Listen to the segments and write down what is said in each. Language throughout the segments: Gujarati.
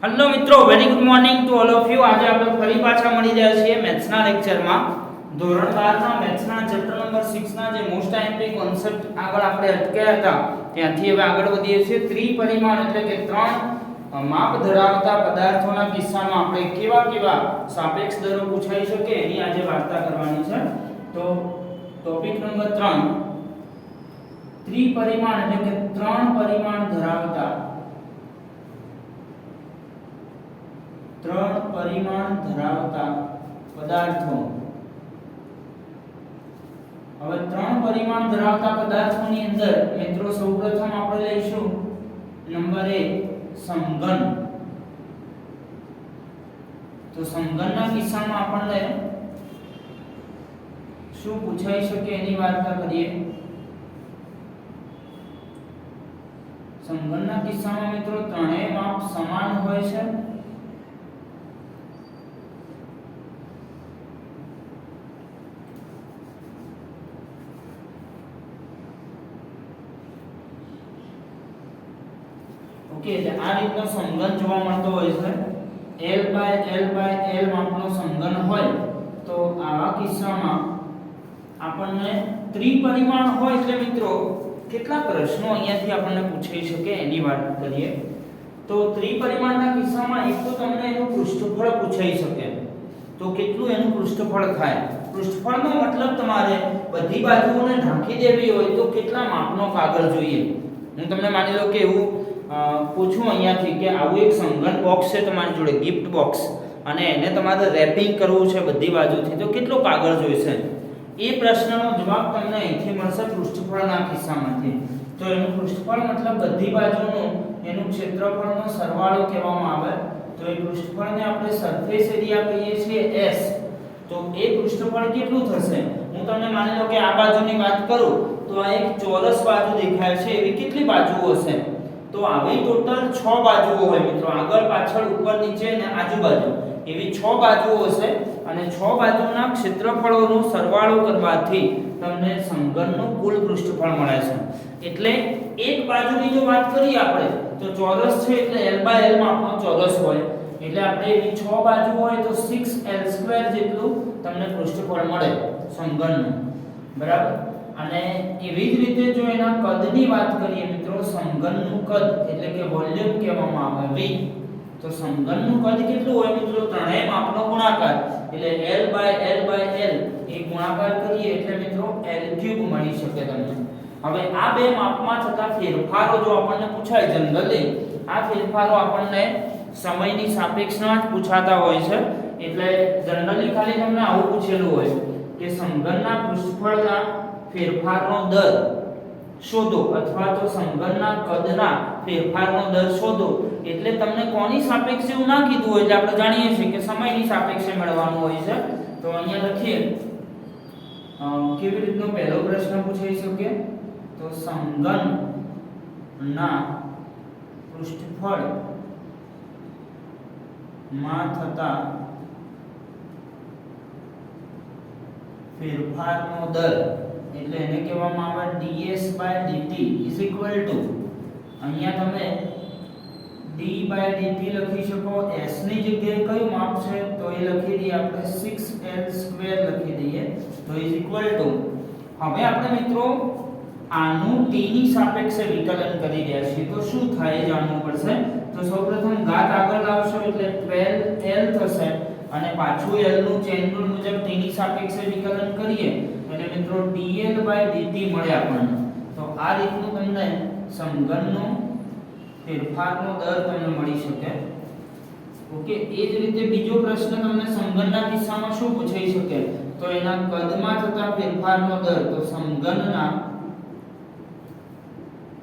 હેલો મિત્રો, very good morning to all of you. આજે આપણે ફરી પાછા મળી રહ્યા છીએ મેથ્સના લેક્ચરમાં. ધોરણ 12 ના મેથ્સના ચેપ્ટર નંબર 6 ના જે મોસ્ટ આઈએમપી કોન્સેપ્ટ આગળ આપણે અટક્યા હતા ત્યાંથી હવે આગળ વધીએ છીએ. ત્રિપરિમાણ એટલે કે ત્રણ માપ ધરાવતા પદાર્થોના કિસ્સામાં આપણે કેવા સાપેક્ષ દરો પૂછાઈ શકે એની આજે વાર્તા કરવાની છે. તો ટોપિક નંબર 3, ત્રિપરિમાણ એટલે કે ત્રણ પરિમાણ ધરાવતા પદાર્થો. હવે ત્રણ પરિમાણ ધરાવતા પદાર્થોની અંદર મિત્રો સૌપ્રથમ આપણે લઈશું નંબર 1 સમઘન. તો સમઘનના કિસ્સામાં આપણને શું પૂછાઈ શકે એની વાર્તા કરીએ. સમઘનના કિસ્સામાં મિત્રો ત્રણેય માપ સમાન હોય છે. ઓકે, એટલે આ રીતનો સમઘન જોવા મળતો હોય છે. L by L માપનો સમઘન હોય તો આવા કિસ્સામાં આપણને ત્રિપરિમાણ હોય એટલે મિત્રો કેટલા પ્રશ્નો અહીંયાથી આપણને પૂછાઈ શકે એની વાત કરીએ. તો ત્રિપરિમાણના કિસ્સામાં એક તો તમને એનું પૃષ્ઠફળ પૂછાઈ શકે. તો કેટલું એનું પૃષ્ઠફળ થાય? પૃષ્ઠફળનો મતલબ તમારે બધી બાજુઓને ઢાંકી દેવી હોય તો કેટલા માપનો કાગળ જોઈએ. હું તમને માની લો કે એવું પૂછું અહીંયાથી કે આવું એક સમઘન બોક્સ છે તમારી જોડે, ગિફ્ટ બોક્સ, અને એને તમારે રેપિંગ કરવું છે બધી બાજુથી, તો કેટલો કાગળ જોઈશે? એ પ્રશ્નનો જવાબ તમને અહીંથી મળશે પૃષ્ઠફળના કિસ્સામાંથી. તો એનું પૃષ્ઠફળ મતલબ બધી બાજુનું એનું ક્ષેત્રફળનો સરવાળો કહેવામાં આવે. તો એ પૃષ્ઠફળને આપણે સરફેસ એરિયા કહીએ છીએ S. તો એ પૃષ્ઠફળ કેટલું થશે? હું તમને માની લો કે આ બાજુની વાત કરું તો આ એક ચોરસ બાજુ દેખાય છે. એવી કેટલી બાજુઓ હશે? તો આવી ટોટલ 6 બાજુઓ હોય મિત્રો, આગળ પાછળ ઉપર નીચે અને આજુબાજુ એવી 6 બાજુઓ હશે. અને 6 બાજુના ક્ષેત્રફળોનો સરવાળો કરવાથી તમને સમઘનનું કુલ પૃષ્ઠફળ મળે છે. એટલે એક બાજુની જો વાત કરીએ આપણે તો ચોરસ છે એટલે L by L માપનો ચોરસ હોય. એટલે આપણે એવી 6 બાજુ હોય તો 6L² જેટલું તમને પૃષ્ઠફળ મળે સમઘનનું, બરાબર. અને એવી જ રીતે જો એના કદની વાત કરીએ મિત્રો, સમઘનનું કદ એટલે કે વોલ્યુમ કહેવામાં આવે V. તો સમઘનનું કદ કેટલું હોય મિત્રો? ત્રણેય માપનો ગુણાકાર એટલે L by L એ ગુણાકાર કરીએ એટલે મિત્રો L³ મળી શકે તમને. હવે આ બે માપમાં થતા ફેરફારો જો આપણને પૂછાય જનરલી, આ ફેરફારો આપણને સમયની સાપેક્ષમાં જ પૂછાતા હોય છે. એટલે જનરલી ખાલી તમને આવું પૂછેલું હોય કે સમઘનના પૃષ્ઠફળના ફેરફારનો દર શોધો અથવા તો સમઘનના કદના ફેરફારનો દર શોધો. એટલે તમને કોની સાપેક્ષે એવું ના કીધું હોય એટલે આપણે જાણીએ છીએ કે સમયની સાપેક્ષે મેળવવાનું હોય છે. તો અહીંયા લખીએ કેવી રીતનો પહેલો પ્રશ્ન પૂછાઈ શકે. તો સમઘનના પૃષ્ઠફળ માં થતા ફેરફારનો દર એટલે એને કહેવામાં આવે ds/dt અહીંયા તમે d/dt લખી શકો. s ની જગ્યાએ કયું માપ છે તો એ લખી દઈએ આપણે 6L² લખી દઈએ. તો હવે આપણે મિત્રો આનું t ની સાપેક્ષે વિકલન કરી રહ્યા છીએ. તો શું થાય એ જાણવું પડશે. તો સૌપ્રથમ ઘાત આગળ લાવશો એટલે 12L થશે અને પાછું L નું ચેન રૂલ મુજબ t ની સાપેક્ષે વિકલન કરીએ એટલે મિત્રો dL/dt મળે આપણને. તો આ રીતનું તમને સમઘનનો ફેરફારનો દર તમને મળી શકે. ઓકે, એ જ રીતે બીજો પ્રશ્ન તમને સમઘનના કિસ્સામાં શું પૂછાઈ શકે તો એના કદમાં થતા ફેરફારનો દર. તો સમઘનના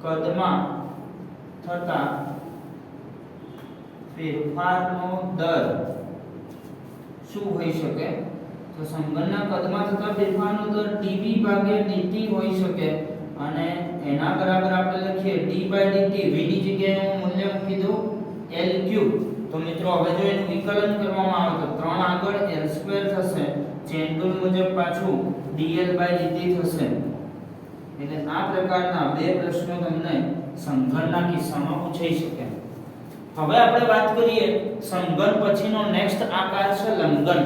કદમાં થતા ફેરફારનો દર શું હોઈ શકે? તો સમઘનના કદમાં થતા ફેરફારનો દર dV/dt હોઈ શકે. અને એના બરાબર આપણે લખીએ d/dt. v ની જગ્યાએ હું મૂલ્ય મૂકી દઉં L³. તો મિત્રો હવે જો એનું વિકલન કરવામાં આવે તો 3 આગળ L² થશે, ચેન રૂલ મુજબ પાછું dL/dt થશે. એટલે આ પ્રકારના બે પ્રશ્નો તમને સમઘનના કિસ્સામાં પૂછાઈ શકે. હવે આપણે વાત કરીએ સમઘન પછીનો નેક્સ્ટ આકાર છે લંબઘન.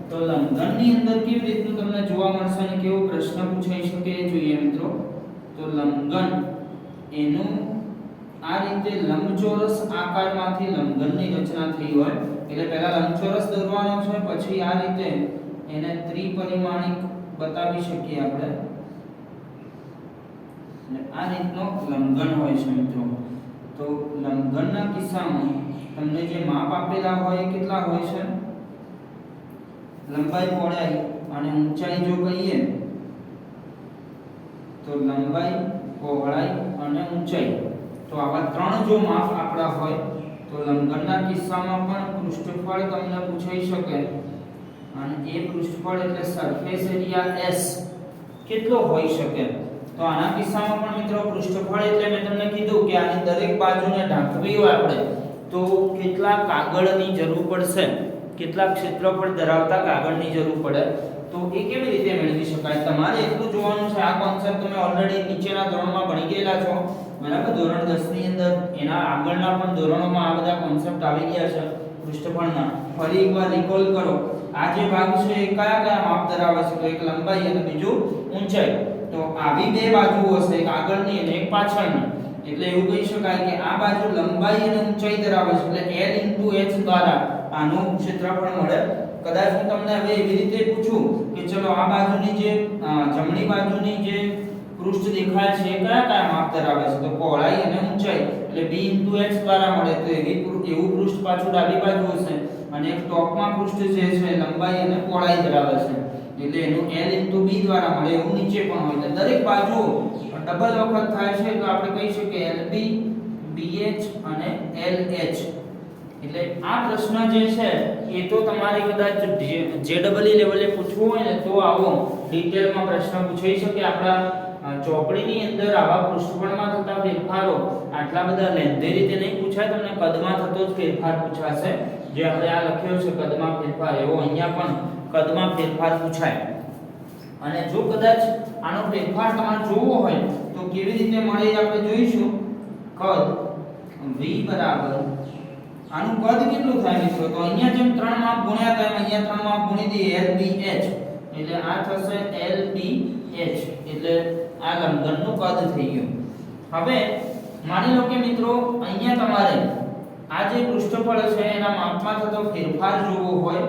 તો લંબઘનની અંદર કેવી રીતનું તમને જોવા મળશે અને કેવો પ્રશ્ન પૂછાઈ શકે એ જોઈએ મિત્રો. તો લંબઘન એનું આ રીતે લંબચોરસ આકારમાંથી લંબઘનની રચના થઈ હોય એટલે પહેલા લંબચોરસ દોરવાનો છે, પછી આ રીતે એને ત્રિપરિમાણિક બતાવી શકીએ આપણે. આ રીતનો લંબઘન હોય છે મિત્રો. તો લંબઘનના કિસ્સામાં તમને જે માપ આપેલા હોય કેટલા હોય છે? લંબાઈ, પહોળાઈ અને ઊંચાઈ જો કહીએ તો લંબાઈ, પહોળાઈ અને ઊંચાઈ, તો આવા ત્રણ જો માપ આપણા હોય તો લંબઘનના કિસ્સામાં પણ પૃષ્ઠફળ તમને પૂછાઈ શકે અને એ પૃષ્ઠફળ એટલે સરફેસ એરિયા S કેટલો હોઈ શકે. તો આના કિસ્સામાં પણ મિત્રો પૃષ્ઠફળ એટલે મેં તમને કીધું કે આની દરેક બાજુને ઢાંકવી હોય આપણે તો કેટલા કાગળની જરૂર પડશે, કેટલા ક્ષેત્રફળ ધરાવતા કાગળની જરૂર પડે. તો એ કેવી રીતે મેળવી શકાય? તમારે એટલું જોવાનું છે, આ કોન્સેપ્ટ તમે ઓલરેડી નીચેના ધોરણમાં ભણી ગયેલા છો બરાબર. ધોરણ 10 ની અંદર એના આગળના પણ ધોરણોમાં આ બધા કોન્સેપ્ટ આવી ગયા છે પૃષ્ઠફળના. ફરી એકવાર રિકોલ કરો. આ જે ભાગ છે એ કયા કયા માપ ધરાવે છે? તો એક લંબાઈ અને બીજું ઊંચાઈ. તો આવી બે બાજુઓ છે, એક આગળની અને એક પાછળની. એટલે એવું કહી શકાય કે આ બાજુ લંબાઈ અને ઊંચાઈ ધરાવે છે એટલે L * h દ્વારા આનું ક્ષેત્રફળ મળે. કદાચ હું તમને હવે એવી રીતે પૂછું કે ચલો આ બાજુની જે જમણી બાજુની જે પૃષ્ઠ દેખાય છે એ કયા કયા માપ ધરાવે છે? તો પહોળાઈ અને ઊંચાઈ એટલે b * h દ્વારા મળે. તો એવું પૃષ્ઠ પાછું ડાબી બાજુ હશે અને એક ટોપમાં પૃષ્ઠ જે છે લંબાઈ અને પહોળાઈ ધરાવે છે એટલે એનું L * b દ્વારા મળે. એવું નીચે પણ હોય એટલે દરેક બાજુ ડબલ વખત થાય છે તો આપણે કહી શકીએ LB, BH અને LH. એટલે આ પ્રશ્ન જે છે એ તો તમારે કદાચ JEE લેવલે પૂછવું હોય ને તો આવો ડિટેલમાં પ્રશ્ન પૂછાઈ શકે. આપણા ચોપડીની અંદર આવા પૃષ્ઠફળમાં થતા ફેરફારો આટલા બધા લેન્ધી રીતે નહીં પૂછાય, તમને કદમાં થતો જ ફેરફાર પૂછાશે. જે આપણે આ લખ્યો છે કદમાં ફેરફાર, એવો અહીંયા પણ કદમાં ફેરફાર પૂછાય. અને જો કદાચ આનો ફેરફાર તમારે જોવો હોય તો કેવી રીતે મળે એ આપણે જોઈશું. કદ v બરાબર આનું કદ કેટલું થાય મિત્રો? તો અહીંયા જેમ 3 માપ ગુણ્યા હતા એમ અહીંયા 3 માપ ગુણી દઈએ LBH એટલે આ થશે LBH એટલે આ લંબઘનનું કદ થઈ ગયું. હવે માની લો કે મિત્રો અહીંયા તમારે આ જે પૃષ્ઠફળ છે એના માપમાં થતો ફેરફાર જોવો હોય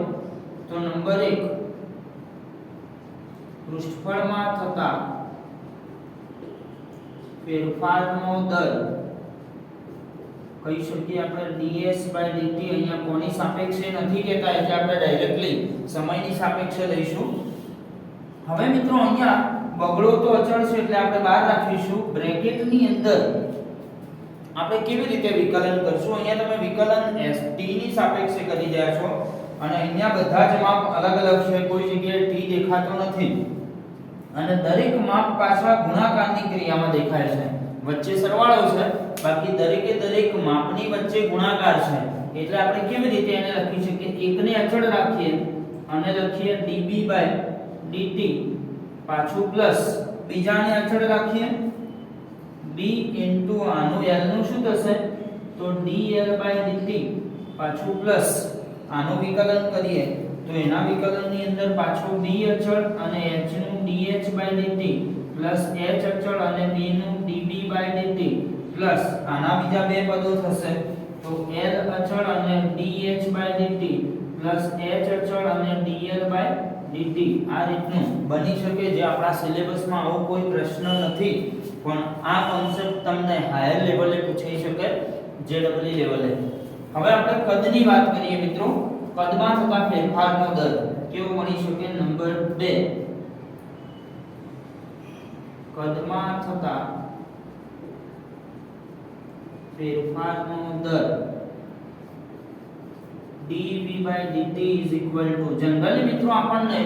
તો નંબર 1 પૃષ્ઠફળમાં થતા ફેરફારનો દર કહી શકીએ આપણે ds/dt. અહીંયા કોની સાપેક્ષે નથી કહેતા એટલે આપણે ડાયરેક્ટલી સમયની સાપેક્ષે લઈશું. હવે મિત્રો અહીંયા બગડો તો અચળ છે એટલે આપણે બહાર રાખીશું. બ્રેકેટની અંદર આપણે કેવી રીતે વિકલન કરશું? અહીંયા તમે વિકલન t ની સાપેક્ષે કરી રહ્યા છો અને અહીંયા બધા જ માપ અલગ અલગ છે, કોઈ જગ્યાએ t દેખાતો નથી અને દરેક માપ પાછળ ગુણાકારની ક્રિયામાં દેખાય છે. વચ્ચે સરવાળો છે, બાકી દરેકે દરેક માપની વચ્ચે ગુણાકાર છે. એટલે આપણે કેવી રીતે એને લખી શકીએ? એકને અચળ રાખીએ અને લખીએ dB/dt પાછું પ્લસ, બીજાને અચળ રાખીએ b આનું l નું શું થશે? તો dL/dt પાછું પ્લસ આનું વિકલન કરીએ તો એના વિકલનની અંદર પાછું b અચળ અને h નું dH/dt પ્લસ h અચળ અને b નું dB/dt પ્લસ આના બીજા બે પદો થશે તો l અચળ અને dH/dt પ્લસ h અચળ અને dL/dt. આ રીતનું બની શકે. જે આપણા સિલેબસમાં આવો કોઈ પ્રશ્ન નથી પણ આ કોન્સેપ્ટ તમને હાયર લેવલે પૂછાઈ શકે, JEE લેવલે. હવે આપણે કદની વાત કરીએ મિત્રો. કદમાં થતા ફેરફારનો દર કેવો બની શકે? નંબર 2 કદમાં થતા ફેરફારનો દર dV/dt જનરલી મિત્રો આપણને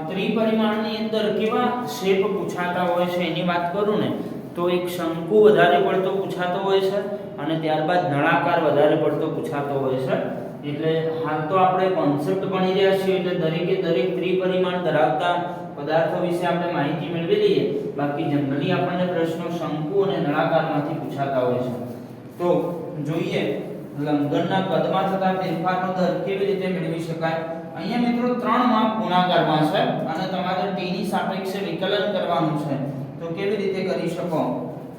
ત્રિપરિમાણની અંદર કેવા શેપ પૂછાતા હોય છે એની વાત કરું ને તો એક શંકુ વધારે પડતો પૂછાતો હોય છે અને ત્યારબાદ નળાકાર વધારે પડતો પૂછાતો હોય છે. એટલે હાલ તો આપણે કોન્સેપ્ટ ભણી રહ્યા છીએ એટલે દરેકે દરેક ત્રિપરિમાણ ધરાવતા પદાર્થો વિશે આપણે માહિતી મેળવી લઈએ. બાકી જનરલી આપણને પ્રશ્નો શંકુ અને નળાકારમાંથી પૂછાતા હોય છે. તો જોઈએ લંબઘનના કદમાં થતા ફેરફારનો દર કેવી રીતે મેળવી શકાય? અહીંયા મિત્રો 3 માપ ગુણાકારમાં છે અને તમારે t ની સાપેક્ષે વિકલન કરવાનું છે. તો કેવી રીતે કરી શકો?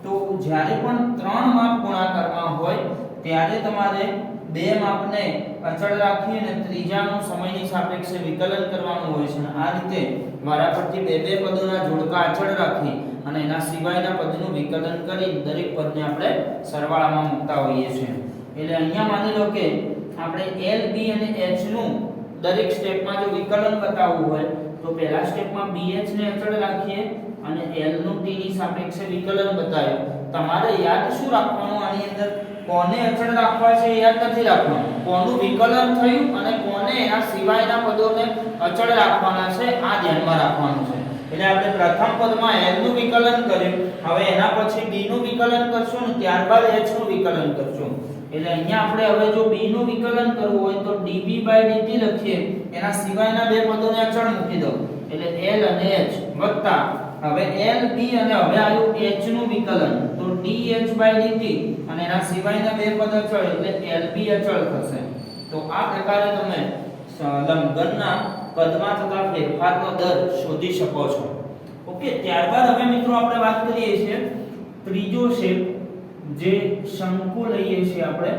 તો જ્યારે પણ 3 માપ ગુણાકારમાં હોય ત્યારે તમારે બે માપને અચળ રાખી અને ત્રીજાનું સમયની સાપેક્ષે વિકલન કરવાનું હોય છે. આ રીતે વારાફરતી બે પદોના જોડકા અચળ રાખી અને એના સિવાયના પદનું વિકલન કરી દરેક પદને આપણે સરવાળામાં મૂકતા હોઈએ છીએ. એટલે અહીંયા માની લો કે આપણે l b અને h નું દરેક સ્ટેપમાં જો વિકલન બતાવવું હોય તો પહેલા સ્ટેપમાં bh ને અચળ રાખીએ અને l નું t ની સાપેક્ષે વિકલન બતાવ્યું. તમારે યાદ શું રાખવાનું આની અંદર? કોને અચળ રાખવા છે યાદ નથી રાખવાનું, કોનું વિકલન થયું અને કોને એના સિવાયના પદોને અચળ રાખવાના છે આ ધ્યાનમાં રાખવાનું છે. એટલે આપણે પ્રથમ પદમાં l નું વિકલન કર્યું, હવે એના પછી b નું વિકલન કરશું અને ત્યારબાદ h નું વિકલન કરશું. એટલે અહીંયા આપણે હવે જો b નું વિકલન કરવું હોય તો db/dt લખીએ, એના સિવાયના બે પદોને અચળ મૂકી દો એટલે l અને h વત્તા હવે l b અને હવે આવ્યું h નું વિકલન તો dh/dt અને એના સિવાયના બે પદ અચળ એટલે lb અચળ થશે. તો આ પ્રકારે તમે લંબઘનના કદમાં થતા ફેરફારનો દર શોધી શકો છો. ઓકે, ત્યારબાદ હવે મિત્રો આપણે વાત કરીએ છીએ ત્રીજો શેપ જે શંકુ લઈએ છીએ આપણે.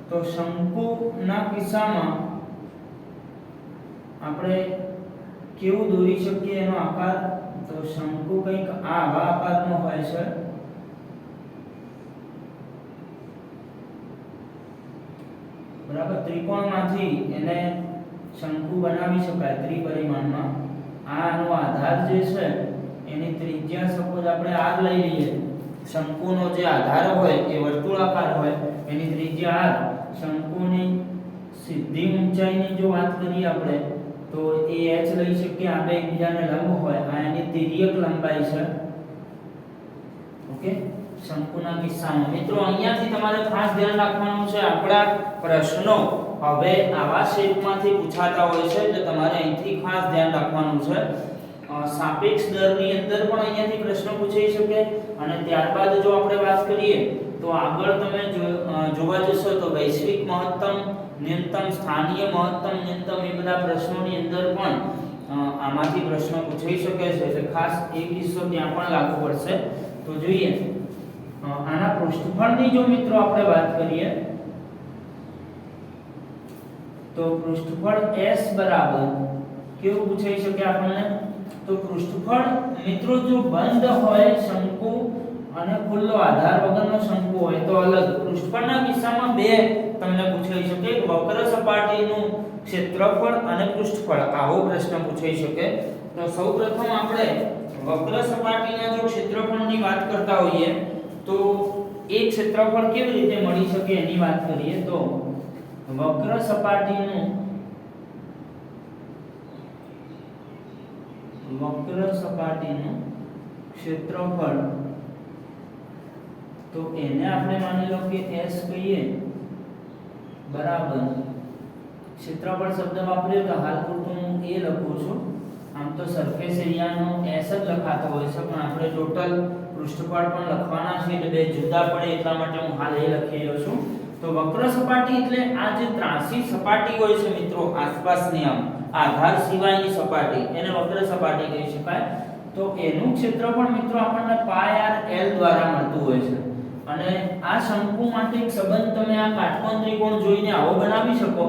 તો શંકુના કિસ્સામાં આપણે કેવું દોરી શકીએ એનો આકાર? તો શંકુ કંઈક આવા આકારનો હોય છે. બરાબર, ત્રિકોણમાંથી એને શંકુ બનાવી શકાય ત્રિપરિમાણમાં. આનો આધાર જે છે એની ત્રિજ્યા સપોઝ આપણે r લઈ લઈએ. શંકુનો જે આધાર હોય એ વર્તુળાકાર હોય, એની ત્રિજ્યા r. શંકુની સીધી ઊંચાઈની જો વાત કરીએ આપણે તો એ h લઈ શકીએ. આ બે એકબીજાને લંબ હોય, આ એની તિર્યક લંબાઈ છે. ઓકે, શંકુના કિસ્સામાં મિત્રો અહીંયાથી તમારે ખાસ ધ્યાન રાખવાનું છે, આપણા પ્રશ્નો હવે આવા શેપમાંથી પૂછાતા હોય છે એટલે તમારે અહીંથી ખાસ ધ્યાન રાખવાનું છે. સાપેક્ષ દરની અંદર પણ અહીંયાથી પ્રશ્ન પૂછાઈ શકે અને ત્યારબાદ જો આપણે વાત કરીએ તો આગળ તમે જોવા જશો તો વૈશ્વિક મહત્તમ, ન્યૂનતમ, સ્થાનીય મહત્તમ, ન્યૂનતમ એ બધા પ્રશ્નોની અંદર પણ આમાંથી પ્રશ્નો પૂછાઈ શકે છે. એટલે ખાસ એ કિસ્સો ત્યાં પણ લાગુ પડશે. તો જોઈએ આના પૃષ્ઠફળની જો મિત્રો આપણે વાત કરીએ તો પૃષ્ઠફળ s બરાબર કેવું પૂછાઈ શકે આપણને? તો પૃષ્ઠફળ મિત્રો જો બંધ હોય શંકુ અને ખુલ્લો આધાર વગરનો શંકુ હોય તો અલગ. પૃષ્ઠફળના કિસ્સામાં બે તમને પૂછાઈ શકે, વક્ર સપાટીનું ક્ષેત્રફળ અને પૃષ્ઠફળ. આવો પ્રશ્ન પૂછાઈ શકે. તો સૌપ્રથમ આપણે વક્ર સપાટીના જો ક્ષેત્રફળની વાત કરતા હોઈએ તો એ ક્ષેત્રફળ કેવી રીતે મળી શકે એની વાત કરીએ તો વક્ર સપાટીનું ક્ષેત્રફળ તો એને આપણે માની લો કે s કહીએ બરાબર. ક્ષેત્રફળ શબ્દ વાપર્યો તો હાલ પૂરતું હું a લખું છું. આમ તો સરફેસ એરિયાનો s જ લખાતો હોય છે પણ આપણે ટોટલ પૃષ્ઠફળ પણ લખવાના છે એટલે બે જુદા પડે એટલા માટે હું હાલ a લખી રહ્યો છું. તો વક્ર સપાટી એટલે આ જે ત્રાંસી સપાટી હોય છે મિત્રો આસપાસની આધાર સિવાયની સપાટી એને વક્ર સપાટી કહી શકાય. તો એનું ક્ષેત્રફળ મિત્રો આપણને પાઈ r l દ્વારા મળતું હોય છે. અને આ શંકુ માટે એક સંબંધ તમે આ કાટકોણ ત્રિકોણ જોઈને આવો બનાવી શકો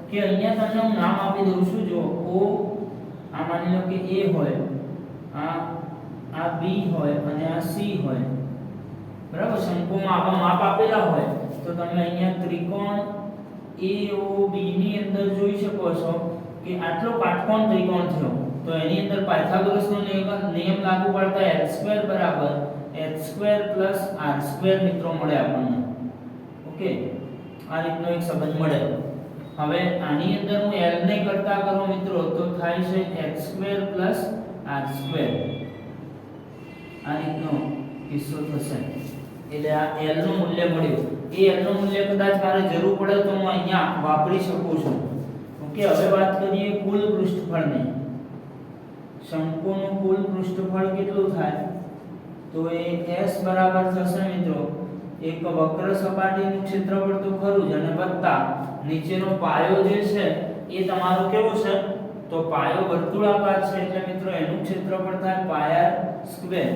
કે અહીંયા તમને હું નામ આપી દઉં છું. જો o આ માની લો કે a હોય, આ b હોય અને આ c હોય. બરાબર, શંકુમાં આવા માપ આપેલા હોય તો તમે અહીંયા ત્રિકોણ AOB ની અંદર જોઈ શકો છો કે આટલો કાટકોણ ત્રિકોણ થયો તો એની અંદર પાયથાગોરસનો નિયમ લાગુ પડતા h² બરાબર h² + r² મિત્રો મળે આપણને. ઓકે, આ રીતનો એક સંબંધ મળે. હવે આની અંદર હું l ને કરતા કરો મિત્રો તો થાય છે h² + r². આ રીતનો કિસ્સો થશે. એટલે આ l નું મૂલ્ય મળ્યું. એ l નું મૂલ્ય કદાચ મારે જરૂર પડે તો હું અહીંયા વાપરી શકું છું. ઓકે, હવે વાત કરીએ કુલ પૃષ્ઠફળની. શંકુનું કુલ પૃષ્ઠફળ કેટલું થાય? તો એ s બરાબર થશે મિત્રો એક વક્ર સપાટીનું ક્ષેત્રફળ તો ખરું જ, અને વત્તા નીચેનો પાયો જે છે એ તમારો કેવો છે, તો પાયો વર્તુળાકાર છે એટલે મિત્રો એનું ક્ષેત્રફળ થાય પાય r સ્ક્વેર.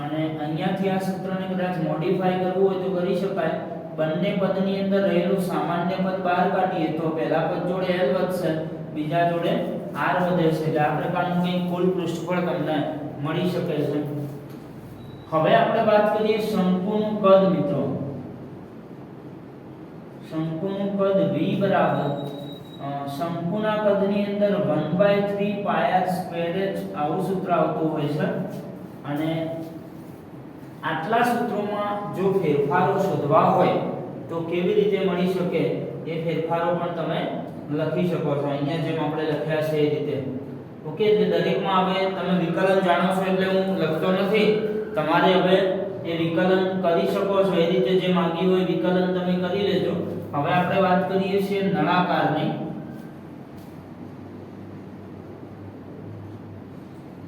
અને અહીંયાથી આ સૂત્રને કદાચ મોડિફાઈ કરવું હોય તો કરી શકાય. બંને પદની અંદર રહેલું સામાન્ય પદ બહાર કાઢીએ તો પહેલા પદ જોડે l વધશે, બીજા જોડે r વધે છે, એટલે આ પ્રકારનું કંઈક કુલ પૃષ્ઠફળ તમને મળી શકે છે. હવે આપણે વાત કરીએ શંકુનું કદ મિત્રો. શંકુનું કદ v બરાબર શંકુના કદની અંદર 1/3 પાય r સ્ક્વેર h આવું સૂત્ર આવતું હોય છે. અને આટલા સૂત્રોમાં જો ફેરફારો શોધવા હોય તો કેવી રીતે મળી શકે એ ફેરફારો પણ તમે લખી શકો છો અહીંયા જેમ આપણે લખ્યા છે એ રીતે. ઓકે, એટલે દરેકમાં હવે તમે વિકલન જાણો છો એટલે હું લખતો નથી, તમારે હવે એ વિકલન કરી શકો છો એ રીતે જે માંગી હોય વિકલન તમે કરી લેજો. હવે આપણે વાત કરીએ છીએ નળાકારની.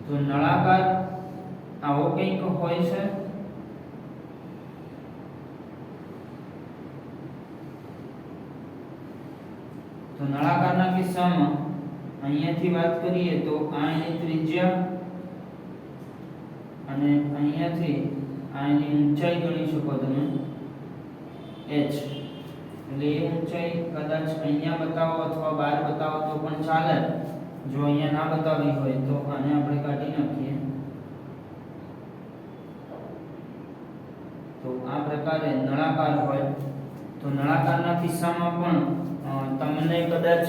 તો નળાકાર આવો કંઈક હોય છે. તો નળાકારના કિસ્સામાં અહીંયાથી વાત કરીએ તો આ એની ત્રિજ્યા અને અહીંયાથી આ એની ઊંચાઈ ગણી શકો તમે h. એટલે એ ઊંચાઈ કદાચ અહીંયા બતાવો અથવા બહાર બતાવો તો પણ ચાલે. જો અહીંયા ના બતાવી હોય તો આને આપણે કાઢી નાખીએ. તો આ પ્રકારે નળાકાર હોય. તો નળાકારના કિસ્સામાં પણ તમને કદાચ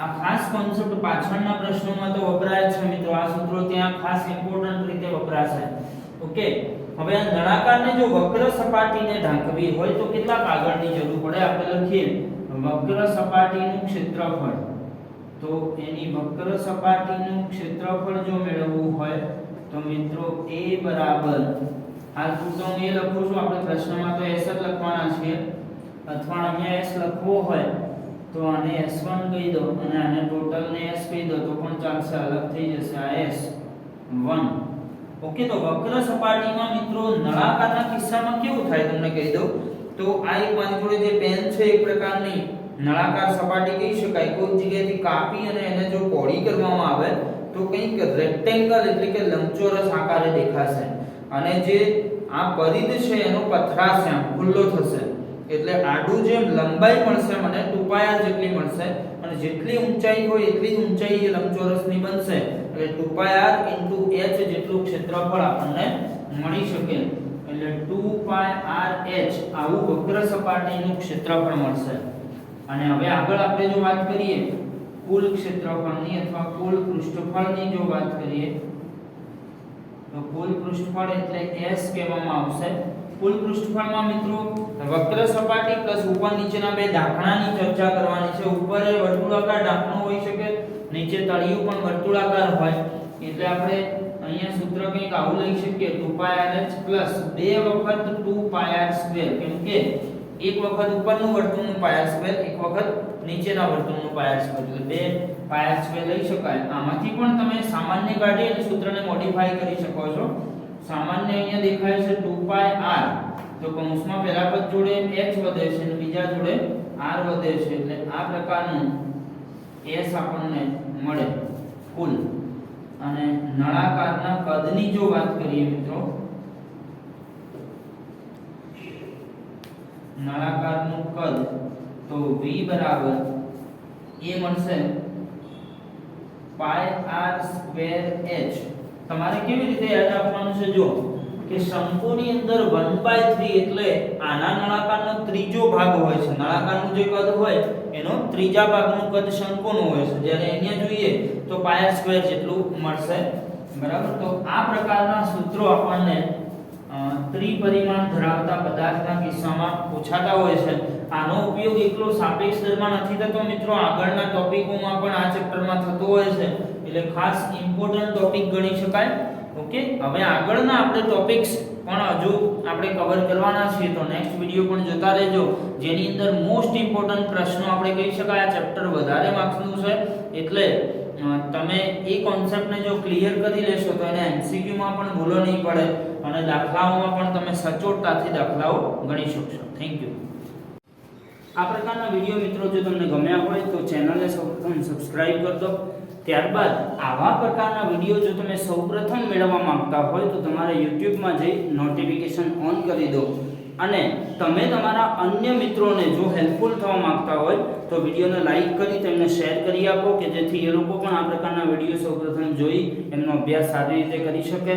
આ ખાસ કોન્સેપ્ટ પાછળના પ્રશ્નોમાં તો વપરાય છે મિત્રો. આ સૂત્રો ત્યાં ખાસ ઇમ્પોર્ટન્ટ રીતે વપરાશે. ઓકે, હવે આ નળાકારને જો વક્ર સપાટીને ઢાંકવી હોય તો કેટલા કાગળની જરૂર પડે આપણે લખીએ. વક્ર સપાટીનું ક્ષેત્રફળ, તો એની વક્ર સપાટીનું ક્ષેત્રફળ જો મેળવવું હોય તો મિત્રો a બરાબર હાલ પૂરતો હું એ લખું છું, આપણે પ્રશ્નમાં તો s જ લખવાના છે, અથવા અહીંયા s લખવો હોય તો આને s1 કહી દો અને આને ટોટલ ને s કહી દો તો પણ ચાલશે, અલગ થઈ જશે આ s1. ઓકે, તો વક્ર સપાટીમાં મિત્રો નળાકારના કિસ્સામાં કેવું થાય તમને કહી દઉં. તો આ એક મારી જોડે જે પેન છે એક પ્રકારની નળાકાર સપાટી કહી શકાય. કોઈ જગ્યાએથી કાપી અને એને જો પહોળી કરવામાં આવે તો કંઈક રેક્ટેંગલ એટલે કે લંબચોરસ આકારે દેખાશે. અને જે આ પરિઘ છે એનો પથરાશે, આમ ખુલ્લો થશે, એટલે આડું જેમ લંબાઈ મળશે મને 2πr જેટલી મળશે, અને જેટલી ઊંચાઈ હોય એટલી જ ઊંચાઈ એ લંબચોરસની બનશે. એટલે 2πr * h જેટલું ક્ષેત્રફળ આપણને મળી શકે. એટલે 2πrh આવું વક્ર સપાટીનું ક્ષેત્રફળ મળશે. અને હવે આગળ આપણે જો વાત કરીએ કુલ ક્ષેત્રફળની અથવા કુલ પૃષ્ઠફળની જો વાત કરીએ તો કુલ પૃષ્ઠફળ એટલે s કહેવામાં આવશે. કુલ પૃષ્ઠફળમાં મિત્રો વક્ર સપાટી પ્લસ ઉપર નીચેના બે ઢાંકણાની ચર્ચા કરવાની છે. ઉપર એ વર્તુળાકાર ઢાંકણું હોઈ શકે, નીચે તળિયું પણ વર્તુળાકાર હોય. એટલે આપણે અહીંયા સૂત્ર કંઈક આવું લઈ શકીએ 2πrh પ્લસ 2 વખત 2πr², કેમ કે એક વખત ઉપરનું વર્તુળનું πr², એક વખત નીચેના વર્તુળનું πr², એટલે 2πr² લઈ શકાય. આમાંથી પણ તમે સામાન્ય કાઢી અને સૂત્રને મોડિફાઈ કરી શકો છો. સામાન્ય અહીંયા દેખાય છે 2πr, તો કૌંસમાં પહેલા પદ જોડે h વધે છે અને બીજા જોડે r વધે છે, એટલે આ પ્રકારનું s આપણને મળે કુલ. અને નળાકારના કદની જો વાત કરીએ મિત્રો, નળાકારનું કદ તો v બરાબર એ મળશે πr²h. તમારે કેવી રીતે યાદ રાખવાનું છે જો કે શંકુની અંદર 1/3 એટલે આના નળાકારનો ત્રીજો ભાગ હોય છે. નળાકારનું જે કદ હોય એનો ત્રીજા ભાગનું કદ શંકુનું હોય છે, જ્યારે અહીંયા જોઈએ તો πr² જેટલું મળશે. બરાબર, તો આ પ્રકારના સૂત્રો આપણને ત્રિપરિમાણ ધરાવતા પદાર્થના કિસ્સામાં પૂછાતા હોય છે. આનો ઉપયોગ એકલો સાપેક્ષ દરમાં નથી થતો મિત્રો, આગળના ટોપિકોમાં પણ આ ચેપ્ટરમાં થતો હોય છે, એટલે ખાસ ઇમ્પોર્ટન્ટ ટોપિક ગણી શકાય. ઓકે, હવે આગળના આપણે ટોપિક્સ પણ હજુ આપણે કવર કરવાના છીએ, તો નેક્સ્ટ વિડિયો પણ જોતા રહેજો, જેની અંદર મોસ્ટ ઇમ્પોર્ટન્ટ પ્રશ્નો આપણે કહી શકાય. આ ચેપ્ટર વધારે માર્ક્સનું છે એટલે તમે એ કોન્સેપ્ટને જો ક્લિયર કરી લેશો તો એને એમસીક્યુમાં પણ ભૂલો નહીં પડે અને દાખલાઓમાં પણ તમે સચોટતાથી દાખલાઓ ગણી શકશો. Thank you. આ પ્રકારના વિડીયો મિત્રો જો તમને ગમ્યા હોય તો ચેનલને સૌપ્રથમ સબસ્ક્રાઇબ કરી દો. ત્યારબાદ આવા પ્રકારના વિડીયો જો તમે સૌપ્રથમ મેળવવા માંગતા હોય તો તમારે યુટ્યુબમાં જઈ નોટિફિકેશન ઓન કરી દો અને તમે તમારા અન્ય મિત્રોને જો હેલ્પફુલ થવા માંગતા હોય તો વિડીયોને લાઈક કરી તેમને શેર કરી આપો કે જેથી એ લોકો પણ આ પ્રકારના વિડીયો સૌપ્રથમ જોઈ એમનો અભ્યાસ સારી રીતે કરી શકે.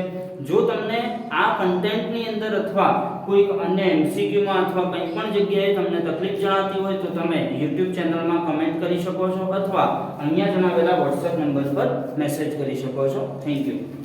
જો તમને આ કન્ટેન્ટની અંદર અથવા કોઈક અન્ય એમસીક્યુમાં અથવા કંઈ પણ જગ્યાએ તમને તકલીફ જણાતી હોય તો તમે YouTube ચેનલમાં કમેન્ટ કરી શકો છો અથવા અહીંયા જણાવેલા WhatsApp નંબર પર મેસેજ કરી શકો છો. Thank you.